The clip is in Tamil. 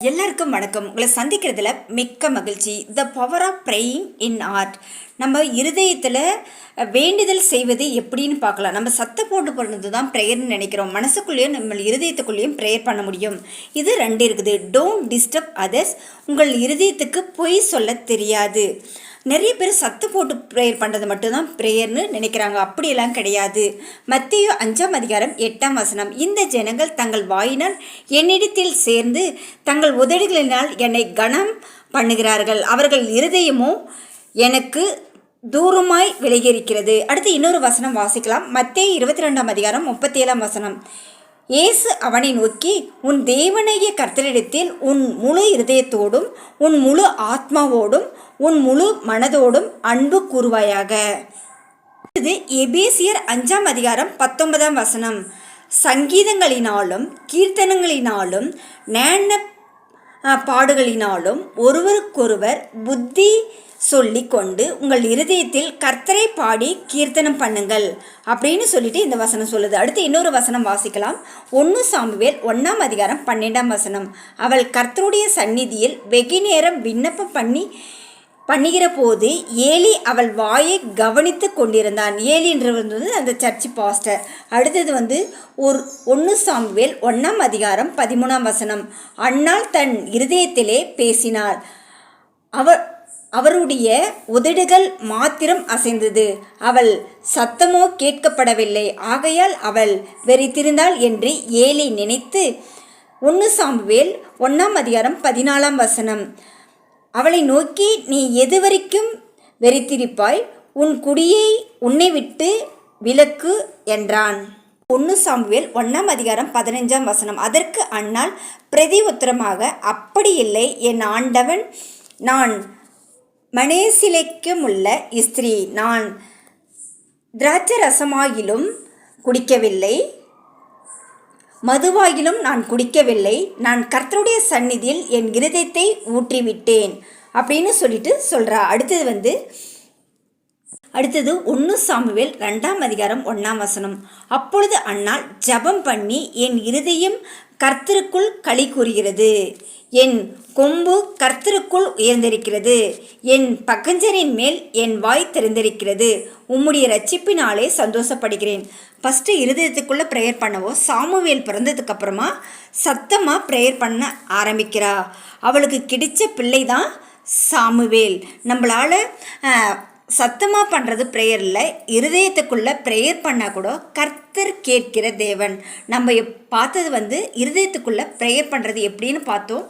எல்லாருக்கும் வணக்கம். உங்களை சந்திக்கிறதுல மிக்க மகிழ்ச்சி. The power of praying in heart. நம்ம இருதயத்தில் வேண்டுதல் செய்வது எப்படின்னு பார்க்கலாம். நம்ம சத்த போட்டு பண்ணுறது தான் ப்ரேயர்னு நினைக்கிறோம். மனசுக்குள்ளேயும் நம்ம இருதயத்துக்குள்ளேயும் ப்ரேயர் பண்ண முடியும். இது ரெண்டு இருக்குது. Don't disturb others. உங்கள் இருதயத்துக்கு பொய் சொல்ல தெரியாது. நிறைய பேர் சத்து போட்டு ப்ரேயர் பண்ணுறது மட்டும்தான் ப்ரேயர்னு நினைக்கிறாங்க. அப்படியெல்லாம் கிடையாது. மத்தேயு 5:8 இந்த ஜனங்கள் தங்கள் வாயினால் என்னிடத்தில் சேர்ந்து தங்கள் உதடுகளினால் என்னை கனம் பண்ணுகிறார்கள், அவர்கள் இருதயமோ எனக்கு தூரமாய் விலகியிருக்கிறது. அடுத்து இன்னொரு வசனம் வாசிக்கலாம். மத்தேயு 22:37. இயேசு அவனை நோக்கி, உன் தேவனாகிய கர்த்தரிடத்தில் உன் முழு இருதயத்தோடும் உன் முழு ஆத்மாவோடும் உன் முழு மனதோடும் அன்பு கூறுவாயாக. இது எபேசியர் 5:19. சங்கீதங்களினாலும் கீர்த்தனங்களினாலும் ஞான பாடுகளினாலும் ஒருவருக்கொருவர் புத்தி சொல்லி கொண்டு உங்கள் இருதயத்தில் கர்த்தரை பாடி கீர்த்தனம் பண்ணுங்கள் அப்படின்னு சொல்லிட்டு இந்த வசனம் சொல்லுது. அடுத்து இன்னொரு வசனம் வாசிக்கலாம். 1 சாமுவேல் 1:12. அவள் கர்த்தருடைய சந்நிதியில் வெகு நேரம் விண்ணப்பம் பண்ணுகிற போது ஏலி அவள் வாயை கவனித்து கொண்டிருந்தான். ஏலின்றது அந்த சர்ச் பாஸ்டர். அடுத்தது 1 சாமுவேல் 1:13. அன்னாள் தன் இருதயத்திலே பேசினாள், அவருடைய உதடுகள் மாத்திரம் அசைந்தது, அவள் சத்தமோ கேட்கப்படவில்லை, ஆகையால் அவள் வெறித்திருந்தாள் என்று ஏலி நினைத்து. 1 சாமுவேல் 1:14. அவளை நோக்கி, நீ எதுவரைக்கும் வெறித்திருப்பாய், உன் குடியை உன்னை விட்டு விலக்கு என்றான். 1 சாமுவேல் 1:15. அதற்கு அன்னாள் பிரதி உத்தரமாக, அப்படி இல்லை என் ஆண்டவன், நான் மனேசிலைக்குமுள்ள ஸ்திரீ, நான் திராட்சரசமாகிலும் குடிக்கவில்லை, மதுவாகிலும் நான் குடிக்கவில்லை, நான் கர்த்தருடைய சந்நிதியில் என் இருதயத்தை ஊற்றிவிட்டேன் அப்படின்னு சொல்கிறா. அடுத்தது 1 சாமுவேல் 2:1. அப்பொழுது அன்னாள் ஜெபம் பண்ணி, என் இருதயம் கர்த்தருக்குள் களி கூறுகிறது, என் கொம்பு கர்த்தருக்குள் உயர்ந்திருக்கிறது, என் பக்கஞ்சரின் மேல் என் வாய் திறந்திருக்கிறது, உம்முடைய ரட்சிப்பினாலே சந்தோஷப்படுகிறேன். ஃபஸ்ட்டு இருதயத்துக்குள்ளே ப்ரேயர் பண்ணவோ சாமுவேல் பிறந்ததுக்கு அப்புறமா சத்தமாக ப்ரேயர் பண்ண ஆரம்பிக்கிறா. அவளுக்கு கிடைச்ச பிள்ளை தான் சாமுவேல். நம்மளால் சத்தமாக பண்ணுறது ப்ரேயரில், இருதயத்துக்குள்ளே ப்ரேயர் பண்ணால் கூட கர்த்தர் கேட்கிற தேவன். நம்ம பார்த்தது இருதயத்துக்குள்ளே ப்ரேயர் பண்ணுறது எப்படின்னு பார்த்தோம்.